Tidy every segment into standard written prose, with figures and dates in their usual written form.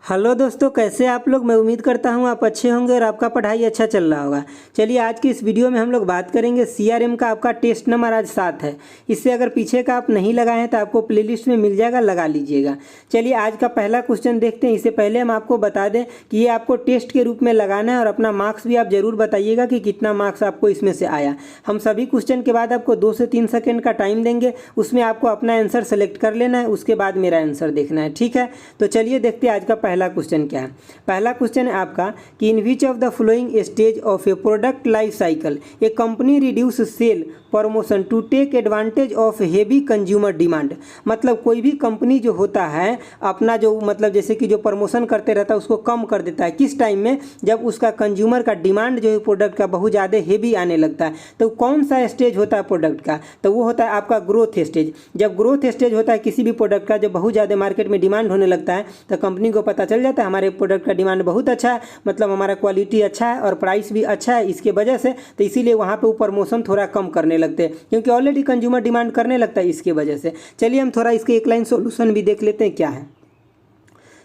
Hello दोस्तों, कैसे आप लोग। मैं उम्मीद करता हूँ आप अच्छे होंगे और आपका पढ़ाई अच्छा चल रहा होगा। चलिए आज की इस वीडियो में हम लोग बात करेंगे सीआरएम का। आपका टेस्ट नंबर आज 7 है। इससे अगर पीछे का आप नहीं लगाए हैं तो आपको प्लेलिस्ट में मिल जाएगा, लगा लीजिएगा। चलिए आज का पहला क्वेश्चन देखते हैं। इससे पहले हम आपको बता दें कि ये आपको टेस्ट के रूप में लगाना है और अपना मार्क्स भी आप जरूर बताइएगा कि कितना मार्क्स आपको इसमें से आया। हम सभी क्वेश्चन के बाद आपको 2 से 3 सेकेंड का टाइम देंगे, उसमें आपको अपना आंसर सेलेक्ट कर लेना है, उसके बाद मेरा आंसर देखना है। ठीक है, तो चलिए देखते हैं आज का पहला क्वेश्चन क्या है। पहला क्वेश्चन है आपका कि in which of the following stage of a product life cycle a company reduce sale promotion to take advantage of heavy consumer demand. मतलब कोई भी कंपनी जो होता है अपना जो मतलब जैसे कि जो प्रमोशन करते रहता है उसको कम कर देता है। किस टाइम में? जब उसका कंज्यूमर का डिमांड जो है प्रोडक्ट का बहुत ज़्यादा हेवी आने लगता है। तो कौन सा स्टेज होता है प्रोडक्ट का? तो वो होता है आपका ग्रोथ स्टेज। जब ग्रोथ स्टेज होता है किसी भी प्रोडक्ट का, जब बहुत ज़्यादा मार्केट में डिमांड होने लगता है तो कंपनी को पता चल जाता है हमारे प्रोडक्ट का डिमांड बहुत अच्छा है, मतलब हमारा क्वालिटी अच्छा है और प्राइस भी अच्छा है इसके वजह से, तो इसीलिए वहाँ पे वो प्रमोशन थोड़ा कम करने लगते हैं, क्योंकि ऑलरेडी कंज्यूमर डिमांड करने लगता है इसके वजह से। चलिए हम थोड़ा इसके एक लाइन सॉल्यूशन भी देख लेते हैं क्या है।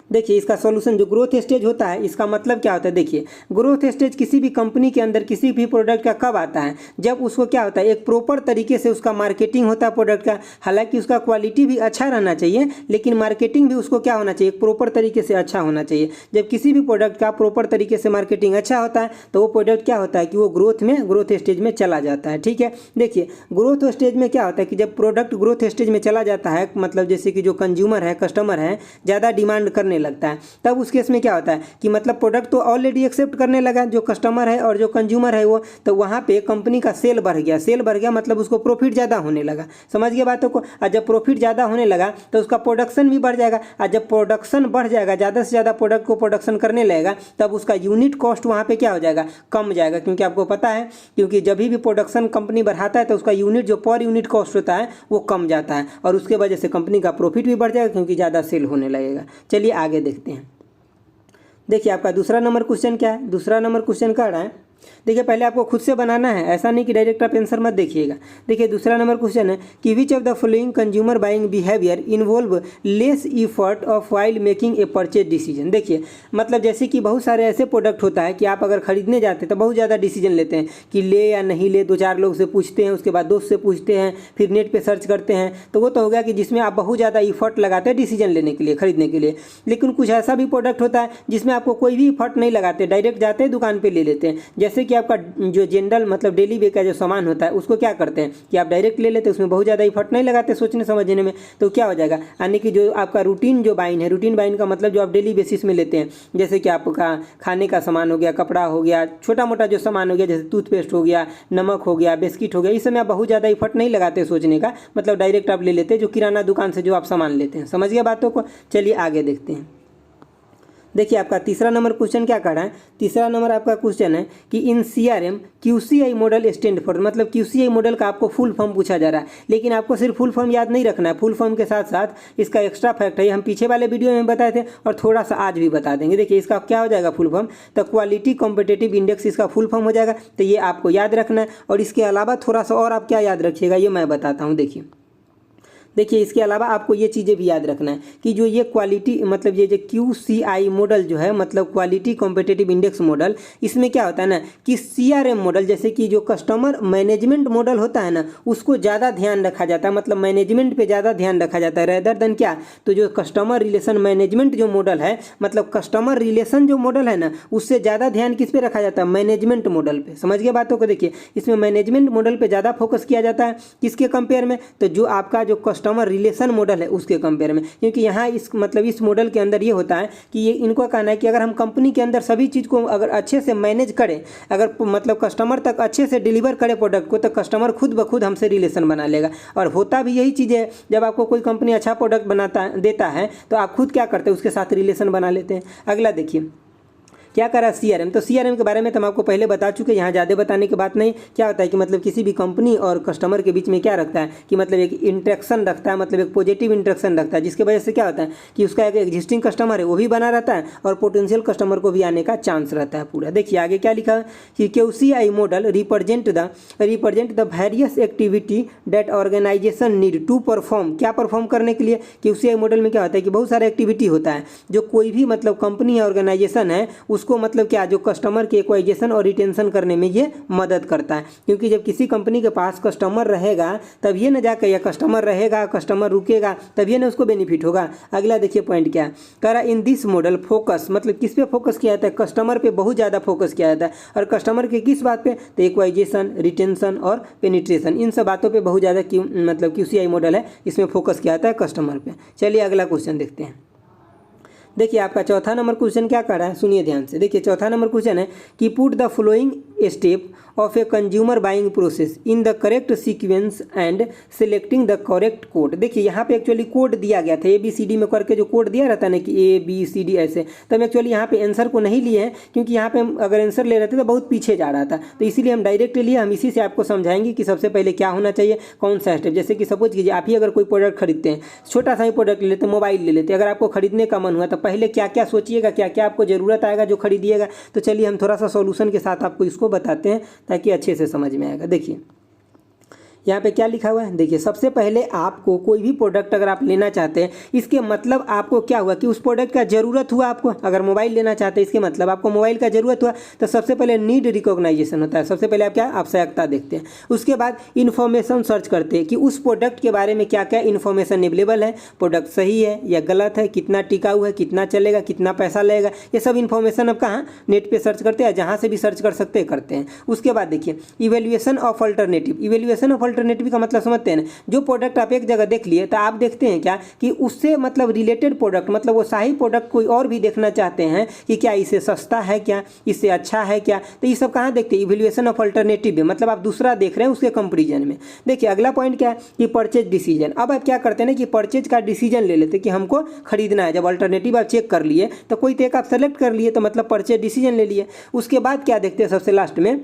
देखिए इसका सॉल्यूशन, जो ग्रोथ स्टेज होता है इसका मतलब क्या होता है। देखिए ग्रोथ स्टेज किसी भी कंपनी के अंदर किसी भी प्रोडक्ट का कब आता है? जब उसको क्या होता है, एक प्रॉपर तरीके से उसका मार्केटिंग होता है प्रोडक्ट का। हालांकि उसका क्वालिटी भी अच्छा रहना चाहिए, लेकिन मार्केटिंग भी उसको क्या होना चाहिए, एक प्रॉपर तरीके से अच्छा होना चाहिए। जब किसी भी प्रोडक्ट का प्रॉपर तरीके से मार्केटिंग अच्छा होता है तो वो प्रोडक्ट क्या होता है कि वो ग्रोथ स्टेज में चला जाता है। ठीक है, देखिए ग्रोथ स्टेज में क्या होता है कि जब प्रोडक्ट ग्रोथ स्टेज में चला जाता है, मतलब जैसे कि जो कंज्यूमर है, कस्टमर है, ज़्यादा डिमांड करने लगता है, तब उस केस में क्या होता है कि मतलब प्रोडक्ट तो ऑलरेडी एक्सेप्ट करने लगा जो कस्टमर है और जो कंज्यूमर है वो, तो वहां पे कंपनी का सेल बढ़ गया मतलब उसको प्रॉफिट ज़्यादा होने लगा। समझ गए बातों को? और जब प्रॉफिट ज़्यादा होने लगा तो उसका प्रोडक्शन भी बढ़ जाएगा, और जब प्रोडक्शन बढ़ जाएगा, ज़्यादा से ज़्यादा प्रोडक्ट को प्रोडक्शन करने लगेगा, तब उसका यूनिट कॉस्ट वहाँ पे क्या हो जाएगा, कम जाएगा। क्योंकि आपको पता है, क्योंकि जब भी प्रोडक्शन कंपनी बढ़ाता है तो उसका यूनिट जो पर यूनिट कॉस्ट होता है वो कम जाता है, और उसके वजह से कंपनी का प्रॉफिट भी बढ़ जाएगा क्योंकि ज़्यादा सेल होने लगेगा। चलिए आगे देखते हैं। देखिए आपका दूसरा नंबर क्वेश्चन क्या है। दूसरा नंबर क्वेश्चन क्या रहा है, देखिए पहले आपको खुद से बनाना है, ऐसा नहीं कि डायरेक्ट आप आंसर मत देखिएगा। देखिए दूसरा नंबर क्वेश्चन है कि विच of the following consumer buying behaviour involve less effort of while making a purchase decision. देखिए मतलब जैसे कि बहुत सारे ऐसे प्रोडक्ट होता है कि आप अगर खरीदने जाते हैं तो बहुत ज़्यादा डिसीजन लेते हैं कि ले या नहीं ले, 2-4 लोग से पूछते हैं, उसके बाद दोस्त से पूछते हैं, फिर नेट पर सर्च करते हैं, तो वो तो हो गया कि जिसमें आप बहुत ज़्यादा इफर्ट लगाते हैं डिसीजन लेने के लिए, खरीदने के लिए। लेकिन कुछ ऐसा भी प्रोडक्ट होता है जिसमें आपको कोई भी इफर्ट नहीं लगाते, डायरेक्ट जाते हैं दुकान पर ले लेते हैं। जैसे कि आपका जो जनरल मतलब डेली वे का जो सामान होता है उसको क्या करते हैं कि आप डायरेक्ट ले लेते हैं, उसमें बहुत ज़्यादा इफर्ट नहीं लगाते सोचने समझने में, तो क्या हो जाएगा, यानी कि जो आपका रूटीन जो बाइन है, रूटीन बाइन का मतलब जो आप डेली बेसिस में लेते हैं, जैसे कि आपका खाने का सामान हो गया, कपड़ा हो गया, छोटा मोटा जो सामान हो गया, जैसे टूथपेस्ट हो गया, नमक हो गया, बिस्किट हो गया, इस समय आप बहुत ज़्यादा इफर्ट नहीं लगाते सोचने का, मतलब डायरेक्ट आप ले लेते हैं जो किराना दुकान से जो आप सामान लेते हैं। समझ गया बातों को? चलिए आगे देखते हैं। देखिए आपका तीसरा नंबर क्वेश्चन क्या कर रहा है। तीसरा नंबर आपका क्वेश्चन है कि in CRM QCI model stand for, मतलब क्यूसीआई मॉडल का आपको फुल फॉर्म पूछा जा रहा है, लेकिन आपको सिर्फ फुल फॉर्म याद नहीं रखना है, फुल फॉर्म के साथ साथ इसका एक्स्ट्रा फैक्ट है, हम पीछे वाले वीडियो में बताए थे और थोड़ा सा आज भी बता देंगे। देखिए इसका क्या हो जाएगा फुल फॉर्म, तो क्वालिटी कॉम्पिटिटिव इंडेक्स इसका फुल फॉर्म हो जाएगा, तो ये आपको याद रखना है। और इसके अलावा थोड़ा सा और आप क्या याद रखिएगा ये मैं बताता हूँ। देखिए इसके अलावा आपको ये चीज़ें भी याद रखना है कि जो ये क्वालिटी मतलब ये जो QCI मॉडल जो है, मतलब क्वालिटी कॉम्पिटिटिव इंडेक्स मॉडल, इसमें क्या होता है ना कि CRM मॉडल जैसे कि जो कस्टमर मैनेजमेंट मॉडल होता है ना उसको ज़्यादा ध्यान रखा जाता है, मतलब मैनेजमेंट पे ज़्यादा ध्यान रखा जाता है रेदर देन क्या, तो जो कस्टमर रिलेशन मैनेजमेंट जो मॉडल है, मतलब कस्टमर रिलेशन जो मॉडल है ना उससे ज़्यादा ध्यान किस पे रखा जाता है, मैनेजमेंट मॉडल पे। समझ गए बातों को? देखिए इसमें मैनेजमेंट मॉडल पे ज़्यादा फोकस किया जाता है, किसके कंपेयर में, तो जो आपका जो कस्टमर रिलेशन मॉडल है उसके कंपेयर में। क्योंकि यहाँ इस मतलब इस मॉडल के अंदर ये होता है कि ये इनको कहना है कि अगर हम कंपनी के अंदर सभी चीज़ को अगर अच्छे से मैनेज करें, अगर मतलब कस्टमर तक अच्छे से डिलीवर करें प्रोडक्ट को, तो कस्टमर खुद ब खुद हमसे रिलेशन बना लेगा। और होता भी यही चीज़ है, जब आपको कोई कंपनी अच्छा प्रोडक्ट देता है तो आप खुद क्या करते हैं, उसके साथ रिलेशन बना लेते हैं। अगला देखिए क्या करा CRM। तो CRM के बारे में तो हम आपको पहले बता चुके, यहाँ ज़्यादा बताने की बात नहीं। क्या होता है कि मतलब किसी भी कंपनी और कस्टमर के बीच में क्या रखता है कि मतलब एक इंटरेक्शन रखता है, मतलब एक पॉजिटिव इंटरेक्शन रखता है, जिसकी वजह से क्या होता है कि उसका एक एग्जिस्टिंग कस्टमर है वो भी बना रहता है और पोटेंशियल कस्टमर को भी आने का चांस रहता है पूरा। देखिए आगे क्या लिखा है कि QCI model represent the various activity that organization need to perform. क्या परफॉर्म करने के लिए? QCI मॉडल में क्या होता है कि बहुत सारा एक्टिविटी होता है जो कोई भी मतलब कंपनी या ऑर्गेनाइजेशन है उसको मतलब क्या जो कस्टमर के एक्वाइजेशन और रिटेंशन करने में ये मदद करता है। क्योंकि जब किसी कंपनी के पास कस्टमर रहेगा तब ये ना जाकर, या कस्टमर रहेगा कस्टमर रुकेगा तब ये ना उसको बेनिफिट होगा। अगला देखिए पॉइंट क्या करा, इन दिस मॉडल फोकस, मतलब किस पे फोकस किया जाता है? कस्टमर पे बहुत ज़्यादा फोकस किया जाता है। और कस्टमर के किस बात पे? तो एक्वाइजेशन, रिटेंशन और पेनिट्रेशन, इन सब बातों पे बहुत ज़्यादा मतलब QCI मॉडल है, इसमें फोकस किया जाता है कस्टमर पे। चलिए अगला क्वेश्चन देखते हैं। देखिए आपका चौथा नंबर क्वेश्चन क्या कर रहा है, सुनिए ध्यान से। देखिए चौथा नंबर क्वेश्चन है कि put the following step of a consumer buying process in the correct sequence and selecting the correct code. देखिए यहाँ पे एक्चुअली कोड दिया गया था, ABCD में करके जो कोड दिया रहता है ना कि ABCD ऐसे, तो हम एक्चुअली यहाँ पे आंसर को नहीं लिए हैं क्योंकि यहाँ पे हम अगर आंसर ले रहे थे तो बहुत पीछे जा रहा था, तो इसीलिए हम डायरेक्ट लिए। हम इसी से आपको समझाएंगे कि सबसे पहले क्या होना चाहिए, कौन सा स्टेप। जैसे कि सपोज कीजिए आप ही अगर कोई प्रोडक्ट खरीदते हैं, छोटा सा ही प्रोडक्ट ले लेते, मोबाइल ले लेते, अगर आपको खरीदने का मन हुआ तो पहले क्या क्या सोचिएगा, क्या क्या आपको ज़रूरत आएगा जो खरीदिएगा। तो चलिए हम थोड़ा सा सॉल्यूशन के साथ आपको इसको बताते हैं ताकि अच्छे से समझ में आएगा। देखिए यहाँ पे क्या लिखा हुआ है, देखिए सबसे पहले आपको कोई भी प्रोडक्ट अगर आप लेना चाहते हैं, इसके मतलब आपको क्या हुआ कि उस प्रोडक्ट का ज़रूरत हुआ आपको। अगर मोबाइल लेना चाहते हैं इसके मतलब आपको मोबाइल का ज़रूरत हुआ, तो सबसे पहले नीड रिकॉग्नाइजेशन होता है। सबसे पहले आप क्या आवश्यकता देखते हैं, उसके बाद इन्फॉर्मेशन सर्च करते हैं कि उस प्रोडक्ट के बारे में क्या क्या इन्फॉर्मेशन अवेलेबल है, प्रोडक्ट सही है या गलत है, कितना टिकाऊ है, कितना चलेगा, कितना पैसा लगेगा, ये सब इन्फॉर्मेशन आप कहाँ नेट पर सर्च करते हैं, जहाँ से भी सर्च कर सकते हैं करते हैं। उसके बाद देखिए evaluation of alternative. Evaluation of alternative का मतलब समझते हैं ना, जो प्रोडक्ट आप एक जगह देख लिए तो आप देखते हैं क्या कि उससे मतलब रिलेटेड प्रोडक्ट, मतलब वो सही प्रोडक्ट कोई और भी देखना चाहते हैं कि क्या इससे सस्ता है, क्या इससे अच्छा है क्या, तो ये सब कहाँ देखते हैं, इवेल्युएशन ऑफ अल्टरनेटिव में, मतलब आप दूसरा देख रहे हैं उसके कंपेरिजन में। देखिए अगला पॉइंट क्या है कि परचेज डिसीजन। अब आप क्या करते हैं ना कि परचेज का डिसीजन ले लेते कि हमको खरीदना है। जब अल्टरनेटिव आप चेक कर लिए तो कोई तो एक आप सेलेक्ट कर लिए, तो मतलब परचेज डिसीजन ले लिए। उसके बाद क्या देखते हैं सबसे लास्ट में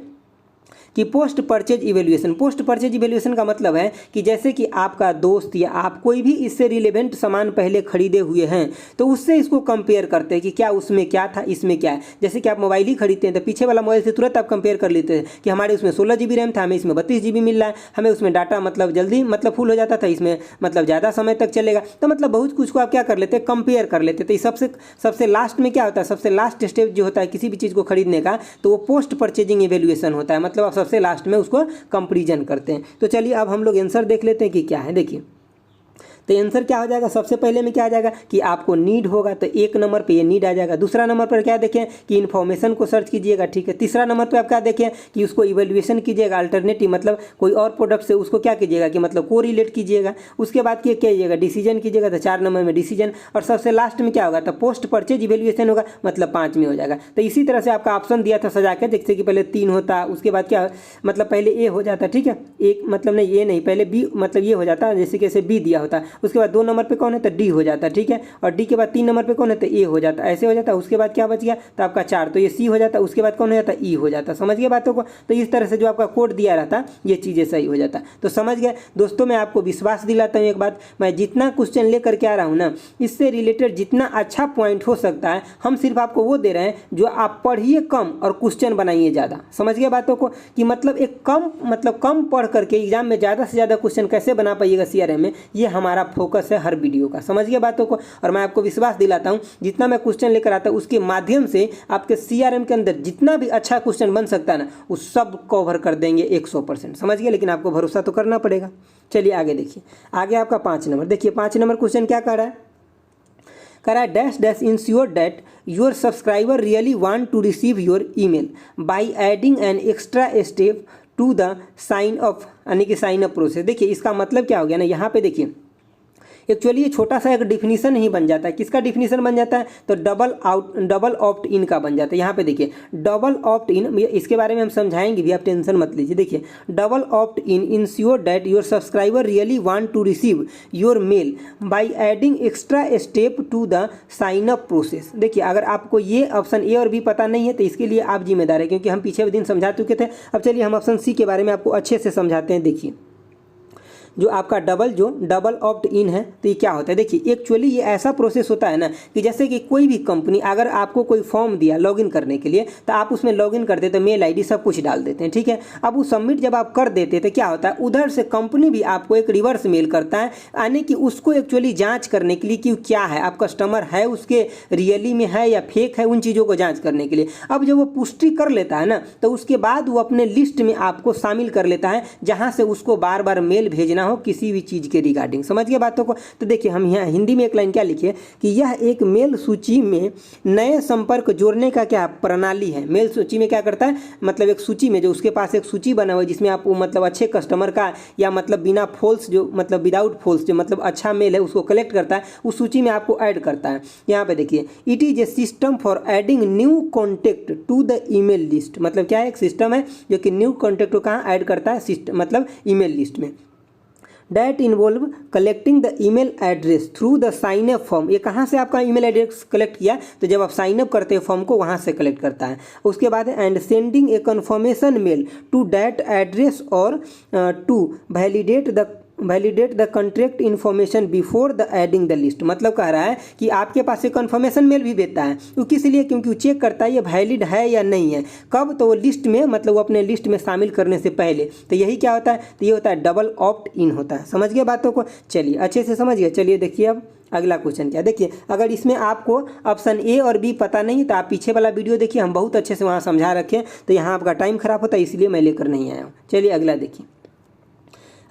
कि post purchase evaluation. Post purchase evaluation का मतलब है कि जैसे कि आपका दोस्त या आप कोई भी इससे रिलेवेंट सामान पहले खरीदे हुए हैं तो उससे इसको कंपेयर करते हैं कि क्या उसमें क्या था, इसमें क्या है। जैसे कि आप मोबाइल ही खरीदते हैं तो पीछे वाला मोबाइल से तुरंत आप कंपेयर कर लेते हैं कि हमारे उसमें 16 GB रैम था, हमें इसमें 32 GB मिल रहा है, हमें उसमें डाटा मतलब जल्दी मतलब फुल हो जाता था, इसमें मतलब ज़्यादा समय तक चलेगा। तो मतलब बहुत कुछ को आप क्या कर लेते हैं, कंपेयर कर लेते। तो सबसे लास्ट में क्या होता है, सबसे लास्ट स्टेप जो होता है किसी भी चीज़ को खरीदने का, तो वो पोस्ट परचेजिंग इवेल्युएशन होता है। मतलब आप सबसे लास्ट में उसको कंपैरिजन करते हैं। तो चलिए अब हम लोग आंसर देख लेते हैं कि क्या है। देखिए तो आंसर क्या हो जाएगा, सबसे पहले में क्या आ जाएगा कि आपको नीड होगा, तो एक नंबर पे ये नीड आ जाएगा। दूसरा नंबर पर क्या देखें कि इन्फॉर्मेशन को सर्च कीजिएगा, ठीक है। तीसरा नंबर पे आप क्या देखें कि उसको इवेल्युएशन कीजिएगा, अल्टरनेटिव मतलब कोई और प्रोडक्ट से उसको क्या कीजिएगा कि मतलब को रिलेट कीजिएगा। उसके बाद क्या कीजिएगा, डिसीजन कीजिएगा, तो 4 नंबर में डिसीजन। और सबसे लास्ट में क्या होगा, तो पोस्ट परचेज इवेल्युएशन होगा, मतलब 5 में हो जाएगा। तो इसी तरह से आपका ऑप्शन दिया था सजा के, जैसे कि पहले 3 होता, उसके बाद क्या मतलब पहले ए हो जाता, ठीक है, एक मतलब नहीं ए नहीं, पहले बी मतलब ये हो जाता, जैसे कैसे बी दिया होता, उसके बाद 2 नंबर पे कौन है तो डी हो जाता, ठीक है। और डी के बाद 3 नंबर पे कौन है तो ए हो जाता, ऐसे हो जाता। उसके बाद क्या बच गया तो आपका 4, तो ये सी हो जाता। उसके बाद कौन हो जाता, ई हो जाता। समझ गए बातों को। तो इस तरह से जो आपका कोड दिया रहता ये चीज़ें सही हो जाता। तो समझ गए दोस्तों, मैं आपको विश्वास दिलाता हूँ एक बात, मैं जितना क्वेश्चन लेकर के आ रहा हूँ ना, इससे रिलेटेड जितना अच्छा पॉइंट हो सकता है हम सिर्फ आपको वो दे रहे हैं जो आप पढ़िए कम और क्वेश्चन बनाइए ज़्यादा। समझ गए बातों को कि मतलब एक कम पढ़ करके एग्जाम में ज़्यादा से ज़्यादा क्वेश्चन कैसे बना पाइएगा CRM में, ये हमारा फोकस है हर वीडियो का। समझ गए बातों को। और मैं आपको विश्वास दिलाता हूं जितना मैं क्वेश्चन लेकर आता हूं उसके माध्यम से आपके CRM के अंदर जितना भी अच्छा क्वेश्चन बन सकता है ना, वो सब कवर कर देंगे 100%। समझ गए, लेकिन आपको भरोसा तो करना पड़ेगा। चलिए आगे देखिए, आगे आपका 5 नंबर। देखिए 5 नंबर क्वेश्चन क्या कर रहा है, dash dash ensure that your subscriber really want to receive your email by adding an extra step to the sign up, यानी कि साइन अप प्रोसेस। देखिए इसका मतलब क्या हो गया ना, यहाँ पे देखिए एक्चुअली ये छोटा सा एक डिफिनीशन ही बन जाता है। किसका डिफिनीशन बन जाता है? तो डबल ऑप्ट इन का बन जाता है। यहाँ पे देखिए डबल ऑप्ट इन, इसके बारे में हम समझाएंगे भी, आप टेंशन मत लीजिए। देखिए double opt in ensure that your subscriber really want to receive your mail by adding extra step to the sign up process. देखिए अगर आपको ये ऑप्शन ए और बी पता नहीं है तो इसके लिए आप जिम्मेदार है, क्योंकि हम पीछे दिन समझा चुके थे। अब चलिए हम ऑप्शन सी के बारे में आपको अच्छे से समझाते हैं। देखिए जो आपका डबल ऑप्ट इन है तो ये क्या होता है? देखिए एक्चुअली ये ऐसा प्रोसेस होता है ना कि जैसे कि कोई भी कंपनी अगर आपको कोई फॉर्म दिया लॉगिन करने के लिए, तो आप उसमें लॉगिन करते तो मेल आईडी सब कुछ डाल देते हैं, ठीक है। अब वो सबमिट जब आप कर देते तो क्या होता है, उधर से कंपनी भी आपको एक रिवर्स मेल करता है, यानी कि उसको एक्चुअली जाँच करने के लिए कि क्या है, आप कस्टमर है उसके रियली में है या फेक है, उन चीज़ों को जाँच करने के लिए। अब जब वो पुष्टि कर लेता है ना, तो उसके बाद वो अपने लिस्ट में आपको शामिल कर लेता है, जहाँ से उसको बार बार मेल भेजना हो किसी भी चीज के रिगार्डिंग। समझ गए बातों को? तो देखिए हम यहाँ हिंदी में एक लाइन क्या लिखे कि यह एक मेल सूची में नए संपर्क जोड़ने का क्या प्रणाली है। मेल सूची में क्या करता है, मतलब एक सूची में जो उसके पास एक सूची बना हुआ है जिसमें आप मतलब अच्छे कस्टमर का या मतलब बिना फॉल्स जो मतलब विदाउट फॉल्स जो मतलब अच्छा मेल है उसको कलेक्ट करता है, उस सूची में आपको ऐड करता है। यहाँ पे देखिए it is a system for adding new contact to the email list. मतलब क्या है, एक सिस्टम है जो कि न्यू कॉन्टेक्ट को कहाँ ऐड करता है, सिस्टम मतलब ईमेल लिस्ट में। That involve collecting the email address through the sign up form. ये कहाँ से आपका ईमेल एड्रेस कलेक्ट किया, तो जब आप साइन अप करते हैं फॉर्म को वहाँ से कलेक्ट करता है। उसके बाद and sending a confirmation mail to that address और to validate the contract information before the adding the list. मतलब कह रहा है कि आपके पास एक कन्फर्मेशन मेल भी भेजता है, वो किस लिए, क्योंकि वो चेक करता है ये वैलिड है या नहीं है। कब, तो वो लिस्ट में मतलब वो अपने लिस्ट में शामिल करने से पहले। तो यही क्या होता है, तो ये होता है डबल ऑप्ट इन होता है। समझ गए बातों को? चलिए अच्छे से समझ गए। चलिए देखिए अब अगला क्वेश्चन क्या। देखिए अगर इसमें आपको ऑप्शन ए और बी पता नहीं तो आप पीछे वाला वीडियो देखिए, हम बहुत अच्छे से वहाँ समझा रखे। तो यहाँ आपका टाइम खराब होता है, इसलिए मैं लेकर नहीं आया हूँ। चलिए अगला देखिए।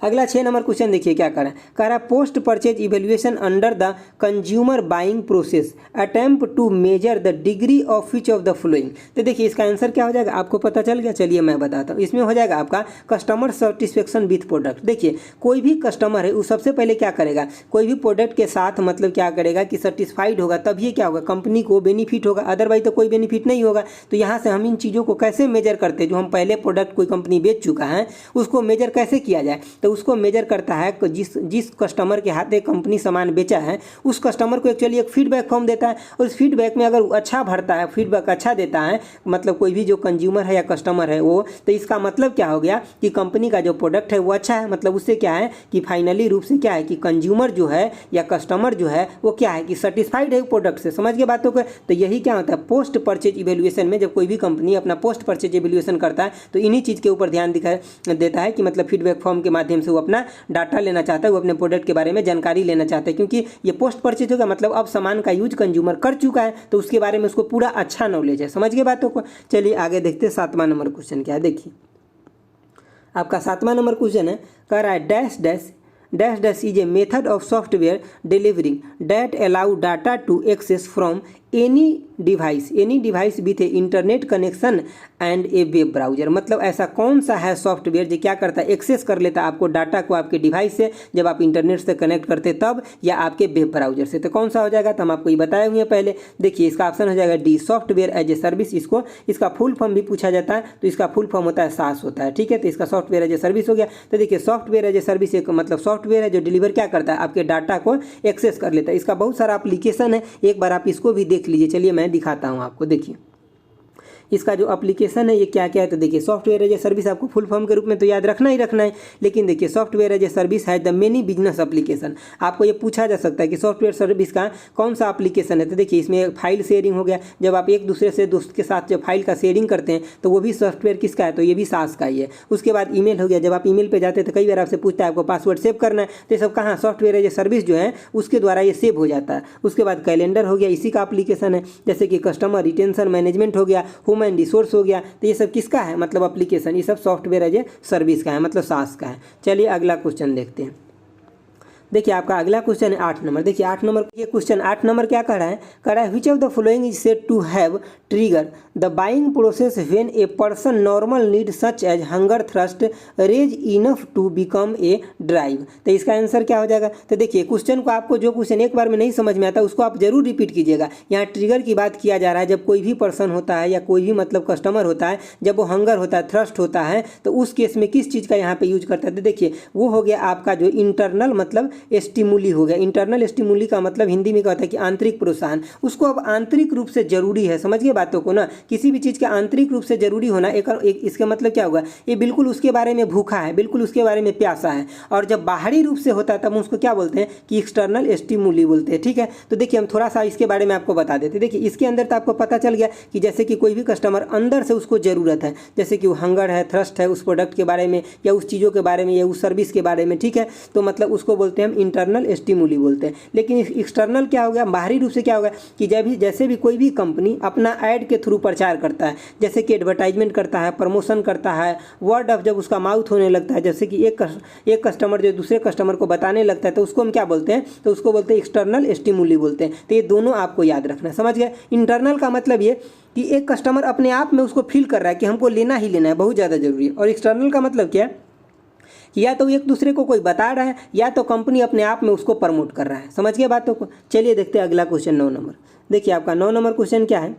अगला 6 नंबर क्वेश्चन देखिए क्या कह रहा है post purchase evaluation under the consumer buying process attempt to measure the degree of which of the following. तो देखिए इसका आंसर क्या हो जाएगा, आपको पता चल गया। चलिए मैं बताता हूँ। इसमें हो जाएगा आपका कस्टमर सेटिस्फेक्शन विथ प्रोडक्ट। देखिए कोई भी कस्टमर है वो सबसे पहले क्या करेगा, कोई भी प्रोडक्ट के साथ मतलब क्या करेगा कि सेटिस्फाइड होगा, तब ये क्या होगा, कंपनी को बेनिफिट होगा, अदरवाइज तो कोई बेनिफिट नहीं होगा। तो यहाँ से हम इन चीज़ों को कैसे मेजर करते हैं, जो हम पहले प्रोडक्ट कोई कंपनी बेच चुका है उसको मेजर कैसे किया जाए, तो उसको मेजर करता है जिस कस्टमर के हाथ एक कंपनी सामान बेचा है उस कस्टमर को एक्चुअली एक फीडबैक फॉर्म देता है, और उस फीडबैक में अगर अच्छा भरता है, फीडबैक अच्छा देता है, मतलब कोई भी जो कंज्यूमर है या कस्टमर है वो, तो इसका मतलब क्या हो गया कि कंपनी का जो प्रोडक्ट है वो अच्छा है। मतलब उससे क्या है कि फाइनली रूप से क्या है कि कंज्यूमर जो है या कस्टमर जो है वो क्या है कि सेटिस्फाइड है प्रोडक्ट से। समझ गए बातों को? तो यही क्या होता है पोस्ट परचेज इवेल्युएशन में, जब कोई भी कंपनी अपना पोस्ट परचेज इवेल्युएशन करता है तो इन्हीं चीज़ के ऊपर ध्यान देता है कि मतलब फीडबैक फॉर्म के माध्यम से वो अपना डाटा लेना चाहता है, वो अपने प्रोडक्ट के बारे में जानकारी लेना चाहता है, क्योंकि ये पोस्ट परचेज होगा मतलब अब सामान का यूज कंज्यूमर कर चुका है तो उसके बारे में उसको पूरा अच्छा नॉलेज है। समझ गए बातों को? चलिए आगे देखते हैं 7वां नंबर क्वेश्चन क्या है। देखिए आपका 7वां नंबर क्वेश्चन है, कह रहा है dash is a method of software delivering that allow data to access from any device with a internet connection and a web browser. मतलब ऐसा कौन सा है सॉफ्टवेयर जो क्या करता है, एक्सेस कर लेता है आपको डाटा को आपके डिवाइस से, जब आप इंटरनेट से कनेक्ट करते तब, या आपके वेब ब्राउजर से। तो कौन सा हो जाएगा, तो हम आपको ये बताए हुए हैं पहले। देखिए इसका ऑप्शन हो जाएगा D, software as a service. इसका फुल फॉर्म भी पूछा जाता है तो इसका फुल फॉर्म होता है सास होता है, ठीक है। तो इसका सॉफ्टवेयर एज ए सर्विस हो गया। तो देखिए सॉफ्टवेयर एज ए सर्विस एक मतलब सॉफ्टवेयर है जो डिलीवर क्या करता है, आपके डाटा को एक्सेस कर लेता है। इसका बहुत सारा एप्लीकेशन है, एक बार आप इसको भी देख लीजिए। चलिए मैं दिखाता हूं आपको। देखिए इसका जो एप्लीकेशन है ये क्या क्या है, तो देखिए सॉफ्टवेयर एज ए सर्विस आपको फुल फॉर्म के रूप में तो याद रखना ही रखना है, लेकिन देखिए सॉफ्टवेयर एज ए सर्विस है द मेनी बिजनेस एप्लीकेशन। आपको ये पूछा जा सकता है कि सॉफ्टवेयर सर्विस का कौन सा एप्लीकेशन है, तो देखिए इसमें फाइल शेयरिंग हो गया, जब आप एक दूसरे से दोस्त के साथ जब फाइल का शेयरिंग करते हैं तो वो भी सॉफ्टवेयर किसका है, तो ये भी सास का ही है। उसके बाद ईमेल हो गया, जब आप ईमेल पर जाते हैं तो कई बार आपसे पूछता है आपको पासवर्ड सेव करना है, तो ये सब कहाँ सॉफ्टवेयर एज ए सर्विस जो है उसके द्वारा ये सेव हो जाता है। उसके बाद कैलेंडर हो गया, इसी का एप्लीकेशन है, जैसे कि कस्टमर रिटेंशन मैनेजमेंट हो गया, ह्यूमन रिसोर्स हो गया, तो ये सब किसका है, मतलब एप्लीकेशन, ये सब सॉफ्टवेयर एज ए सर्विस का है, मतलब सास का है। चलिए अगला क्वेश्चन देखते हैं। देखिए आपका अगला क्वेश्चन है 8 नंबर। देखिए 8 नंबर, ये क्वेश्चन 8 नंबर क्या कह रहा है which of the following is said to have trigger the buying process when a person normal need such as hunger thirst raise enough to become a drive. तो इसका answer क्या हो जाएगा? तो देखिए क्वेश्चन को आपको जो क्वेश्चन एक बार में नहीं समझ में आता उसको आप जरूर रिपीट कीजिएगा। यहाँ ट्रिगर की बात किया जा रहा है, जब कोई भी पर्सन होता है या कोई भी मतलब कस्टमर होता है, जब वो हंगर होता है, थ्रस्ट होता है, तो उस केस में किस चीज़ का यहाँ पे यूज करता है? तो देखिए वो हो गया आपका जो इंटरनल मतलब स्टिमुली हो गया। इंटरनल स्टिमुली का मतलब हिंदी में क्या होता है कि आंतरिक प्रोत्साहन। उसको अब आंतरिक रूप से जरूरी है, समझिए बातों को ना, किसी भी चीज़ का आंतरिक रूप से जरूरी होना एक इसका मतलब क्या होगा? ये बिल्कुल उसके बारे में भूखा है, बिल्कुल उसके बारे में प्यासा है। और जब बाहरी रूप से होता है तब उसको क्या बोलते हैं कि एक्सटर्नल स्टिमुली बोलते हैं। ठीक है, तो देखिए हम थोड़ा सा इसके बारे में आपको बता देते हैं। देखिए इसके अंदर तो आपको पता चल गया कि जैसे कि कोई भी कस्टमर अंदर से उसको ज़रूरत है, जैसे कि वो हंगर है, थ्रस्ट है उस प्रोडक्ट के बारे में या उस चीज़ों के बारे में या उस सर्विस के बारे में। ठीक है, तो मतलब उसको बोलते हैं हम इंटरनल स्टिमुली बोलते हैं। लेकिन एक्सटर्नल क्या हो गया? बाहरी रूप से क्या होगा कि जैसे भी कोई भी कंपनी अपना ऐड के थ्रू प्रचार करता है, जैसे कि एडवर्टाइजमेंट करता है, प्रमोशन करता है, वर्ड ऑफ जब उसका माउथ होने लगता है, जैसे कि एक कस्टमर जो दूसरे कस्टमर को बताने लगता है, तो उसको हम क्या बोलते हैं? तो उसको बोलते हैं एक्सटर्नल स्टिमुली बोलते हैं। तो ये दोनों आपको याद रखना, समझ गए? इंटरनल का मतलब ये कि एक कस्टमर अपने आप में उसको फील कर रहा है कि हमको लेना ही लेना है, बहुत ज़्यादा जरूरी है। और एक्सटर्नल का मतलब क्या है कि या तो एक दूसरे को कोई बता रहा है या तो कंपनी अपने आप में उसको प्रमोट कर रहा है। समझ गए बातों को? चलिए देखते हैं अगला क्वेश्चन 9 नंबर। देखिए आपका 9 नंबर क्वेश्चन क्या है?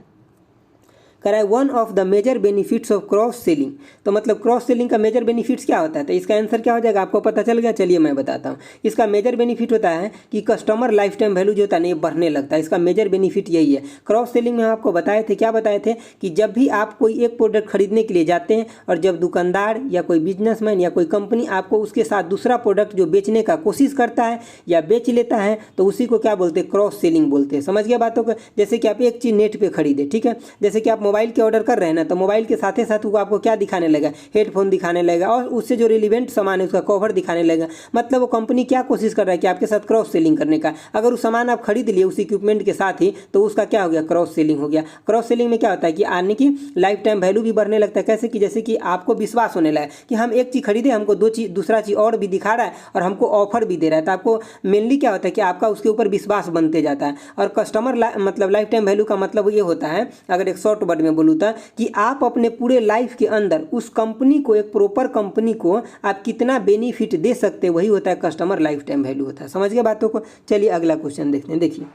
कह रहा है one of the major benefits of cross selling. तो मतलब क्रॉस सेलिंग का मेजर बेनिफिट्स क्या होता है? तो इसका आंसर क्या हो जाएगा? आपको पता चल गया? चलिए मैं बताता हूँ। इसका मेजर बेनिफिट होता है कि कस्टमर लाइफ टाइम वैल्यू जो होता है ना, ये बढ़ने लगता है। इसका मेजर बेनिफिट यही है। क्रॉस सेलिंग में हम आपको बताए थे, क्या बताए थे कि जब भी आप कोई एक प्रोडक्ट खरीदने के लिए जाते हैं और जब दुकानदार या कोई बिजनेसमैन या कोई कंपनी आपको उसके साथ दूसरा प्रोडक्ट जो बेचने का कोशिश करता है या बेच लेता है, तो उसी को क्या बोलते हैं? क्रॉस सेलिंग बोलते हैं। समझ गया बातों को? जैसे कि आप एक चीज़ नेट पर खरीदे, ठीक है, जैसे कि आप मोबाइल के ऑर्डर कर रहे हैं ना, तो मोबाइल के साथ साथ वो आपको क्या दिखाने लगेगा? हेडफोन दिखाने लगेगा और उससे जो रिलेवेंट सामान है उसका कवर दिखाने लगेगा। मतलब वो कंपनी क्या कोशिश कर रहा है कि आपके साथ क्रॉस सेलिंग करने का। अगर उस सामान आप खरीद लिए उस इक्विपमेंट के साथ ही, तो उसका क्या हो गया? क्रॉस सेलिंग हो गया। क्रॉस सेलिंग में क्या होता है कि आने की लाइफ टाइम वैल्यू भी बढ़ने लगता है। कैसे कि जैसे कि आपको विश्वास होने लगा कि हम एक चीज़ खरीदे, हमको दूसरा चीज़ और भी दिखा रहा है और हमको ऑफर भी दे रहा है, तो आपको मेनली क्या होता है कि आपका उसके ऊपर विश्वास बनते जाता है। और कस्टमर मतलब लाइफ टाइम वैल्यू का मतलब ये होता है, अगर एक शॉर्ट वर्ड में बोलूँ तो, कि आप अपने पूरे लाइफ के अंदर उस कंपनी को, एक प्रॉपर कंपनी को आप कितना बेनिफिट दे सकते हैं, वही होता है कस्टमर लाइफ टाइम वैल्यू होता है। समझ गए बातों को? चलिए अगला क्वेश्चन देखते हैं। देखिए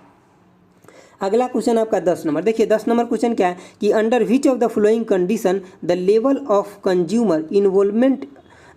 अगला क्वेश्चन आपका 10 नंबर। देखिए 10 नंबर क्वेश्चन क्या है कि under which of the following condition the level of consumer involvement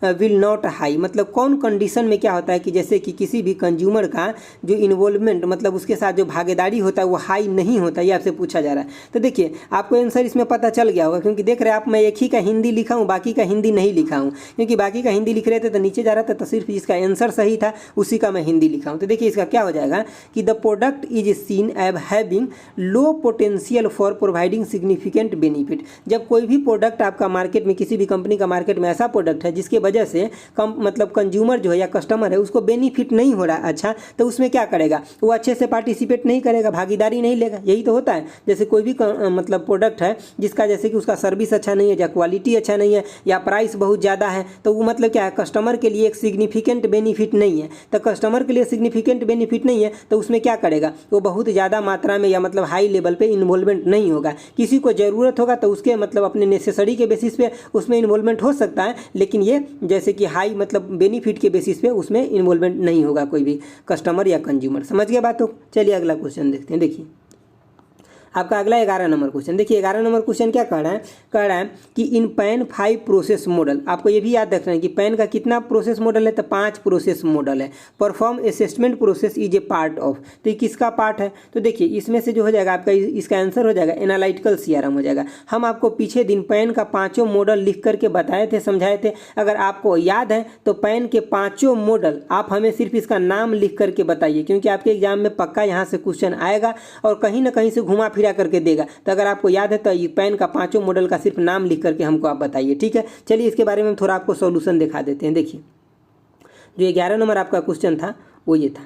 will not high. मतलब कौन कंडीशन में क्या होता है कि जैसे कि किसी भी कंज्यूमर का जो इन्वॉल्वमेंट मतलब उसके साथ जो भागीदारी होता है वो हाई नहीं होता, ये आपसे पूछा जा रहा है। तो देखिए आपको आंसर इसमें पता चल गया होगा, क्योंकि देख रहे हैं आप, मैं एक ही का हिंदी लिखा हूँ, बाकी का हिंदी नहीं लिखा हूँ, क्योंकि बाकी का हिंदी लिख रहे थे तो नीचे जा रहा था, तो सिर्फ इसका आंसर सही था उसी का मैं हिंदी लिखा हूँ। तो देखिए इसका क्या हो जाएगा कि the product is seen as having low potential for providing significant benefit. जब कोई भी प्रोडक्ट आपका मार्केट में, किसी भी कंपनी का मार्केट में ऐसा प्रोडक्ट है जिसके वजह से मतलब कंज्यूमर जो है या कस्टमर है उसको बेनिफिट नहीं हो रहा है, अच्छा, तो उसमें क्या करेगा? वो अच्छे से पार्टिसिपेट नहीं करेगा, भागीदारी नहीं लेगा। यही तो होता है। जैसे कोई भी मतलब प्रोडक्ट है जिसका जैसे कि उसका सर्विस अच्छा नहीं है या क्वालिटी अच्छा नहीं है या प्राइस बहुत ज़्यादा है, तो वो मतलब क्या है? कस्टमर के लिए एक सिग्निफिकेंट बेनिफिट नहीं है। तो कस्टमर के लिए सिग्निफिकेंट बेनिफिट नहीं है तो उसमें क्या करेगा? वो बहुत ज़्यादा मात्रा में या मतलब हाई लेवल पे इन्वॉल्वमेंट नहीं होगा। किसी को ज़रूरत होगा तो उसके मतलब अपने नेसेसरी के बेसिस पे उसमें इन्वॉल्वमेंट हो सकता है, लेकिन ये जैसे कि हाई मतलब बेनिफिट के बेसिस पे उसमें इन्वॉल्वमेंट नहीं होगा कोई भी कस्टमर या कंज्यूमर। समझ गए बातों? चलिए अगला क्वेश्चन देखते हैं। देखिए आपका अगला 11 नंबर क्वेश्चन। देखिए 11 नंबर क्वेश्चन क्या कह रहा है कि इन पैन 5 प्रोसेस मॉडल। आपको ये भी याद रखना है कि पैन का कितना प्रोसेस मॉडल है? तो 5 प्रोसेस मॉडल है। Perform assessment process is a part of. तो ये किसका पार्ट है? तो देखिए इसमें से जो हो जाएगा आपका, इसका आंसर हो जाएगा एनालिटिकल सीआरएम हो जाएगा। हम आपको पीछे दिन पैन का 5 मॉडल लिख करके बताए थे, समझाए थे। अगर आपको याद है तो पैन के 5 मॉडल आप हमें सिर्फ इसका नाम लिख करके बताइए, क्योंकि आपके एग्जाम में पक्का यहाँ से क्वेश्चन आएगा और कहीं ना कहीं से घुमा फिरा करके देगा। तो अगर आपको याद है तो ये पैन का 5 मॉडल का सिर्फ नाम लिख करके हमको आप बताइए, ठीक है। चलिए इसके बारे में थोड़ा आपको सॉल्यूशन दिखा देते हैं। देखिए जो 11 नंबर आपका क्वेश्चन था वो ये था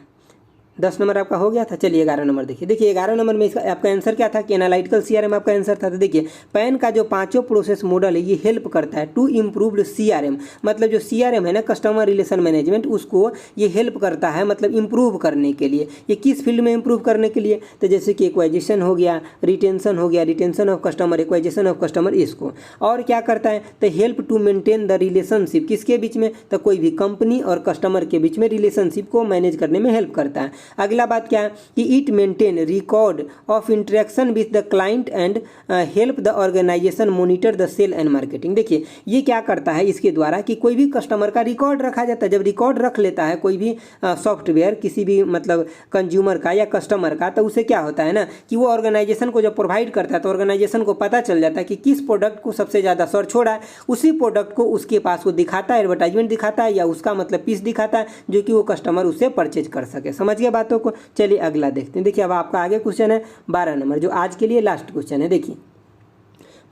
10 नंबर आपका हो गया था। चलिए 11 नंबर देखिए। देखिए 11 नंबर में इसका आपका आंसर क्या था कि एनालिटिकल सीआरएम आपका आंसर था। तो देखिए पैन का जो पांचों प्रोसेस मॉडल है ये हेल्प करता है टू इम्प्रूव्ड सीआरएम, मतलब जो सीआरएम है ना कस्टमर रिलेशन मैनेजमेंट, उसको ये हेल्प करता है मतलब इम्प्रूव करने के लिए। ये किस फील्ड में इम्प्रूव करने के लिए? तो जैसे कि एक्वाइजेशन हो गया, रिटेंशन हो गया, retention of customer, acquisition of customer, इसको। और क्या करता है? तो help to maintain the relationship, किसके बीच में? तो कोई भी कंपनी और कस्टमर के बीच में रिलेशनशिप को मैनेज करने में हेल्प करता है। अगला बात क्या है कि it maintain record of interaction with the client and help the organization monitor the sale and marketing. देखिए ये क्या करता है इसके द्वारा कि कोई भी कस्टमर का रिकॉर्ड रखा जाता है। जब रिकॉर्ड रख लेता है कोई भी सॉफ्टवेयर किसी भी मतलब कंज्यूमर का या कस्टमर का, तो उसे क्या होता है ना कि वो ऑर्गेनाइजेशन को जब प्रोवाइड करता है तो ऑर्गेनाइजेशन को पता चल जाता है कि किस प्रोडक्ट को सबसे ज़्यादा सर्च हो रहा है, उसी प्रोडक्ट को उसके पास वो दिखाता है, एडवर्टाइजमेंट दिखाता है या उसका मतलब पीस दिखाता है जो कि वो कस्टमर उससे परचेज कर सके। समझ गए बातों को? चलिए अगला देखते हैं। देखिए अब आपका आगे क्वेश्चन है 12 नंबर, जो आज के लिए लास्ट क्वेश्चन है। देखिए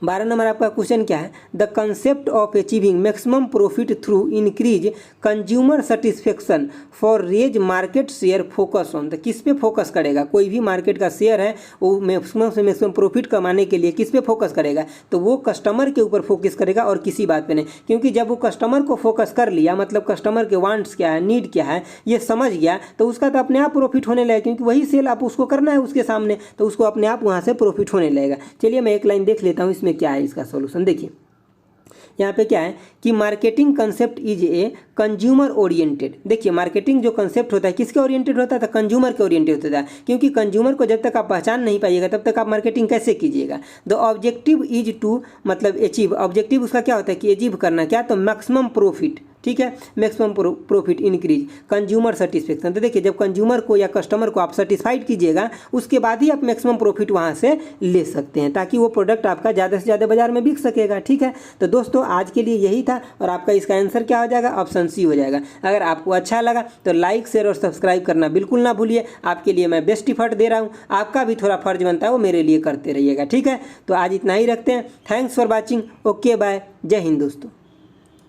12 नंबर आपका क्वेश्चन क्या है? The concept of achieving maximum profit through increase consumer satisfaction for raise market share focus on. तो किस पे फोकस करेगा? कोई भी मार्केट का शेयर है वो मैक्सिमम से मैक्सिमम प्रॉफिट कमाने के लिए किस पे फोकस करेगा? तो वो कस्टमर के ऊपर फोकस करेगा और किसी बात पे नहीं। क्योंकि जब वो कस्टमर को फोकस कर लिया, मतलब कस्टमर के वांट्स क्या है, नीड क्या है, ये समझ गया, तो उसका तो अपने आप प्रॉफिट होने लगेगा, क्योंकि वही सेल आप उसको करना है उसके सामने, तो उसको अपने आप वहाँ से प्रॉफिट होने लगेगा। चलिए मैं एक लाइन देख लेता हूँ इसमें क्या है इसका सॉल्यूशन। देखिए यहाँ पे क्या है कि marketing concept is a consumer oriented. देखिए मार्केटिंग जो कंसेप्ट होता है किसके ओरिएंटेड होता है? तो कंज्यूमर के ओरिएंटेड होता है, क्योंकि कंज्यूमर को जब तक आप पहचान नहीं पाइएगा तब तक आप मार्केटिंग कैसे कीजिएगा? द ऑब्जेक्टिव इज टू मतलब अचीव, ऑब्जेक्टिव उसका क्या होता है कि अचीव करना क्या? तो मैक्सिमम प्रॉफिट, ठीक है, maximum profit increase consumer satisfaction. तो देखिए जब कंज्यूमर को या कस्टमर को आप सेटिस्फाइड कीजिएगा उसके बाद ही आप मैक्सिमम प्रॉफिट वहाँ से ले सकते हैं, ताकि वो प्रोडक्ट आपका ज़्यादा से ज़्यादा बाजार में बिक सकेगा। ठीक है, तो दोस्तों आज के लिए यही था और आपका इसका आंसर क्या हो जाएगा? ऑप्शन सी हो जाएगा। अगर आपको अच्छा लगा तो लाइक शेयर और सब्सक्राइब करना बिल्कुल ना भूलिए। आपके लिए मैं बेस्ट इफर्ट दे रहा हूँ, आपका भी थोड़ा फर्ज बनता है वो मेरे लिए करते रहिएगा। ठीक है, तो आज इतना ही रखते हैं। Thanks for watching. Okay bye, जय हिंद दोस्तों।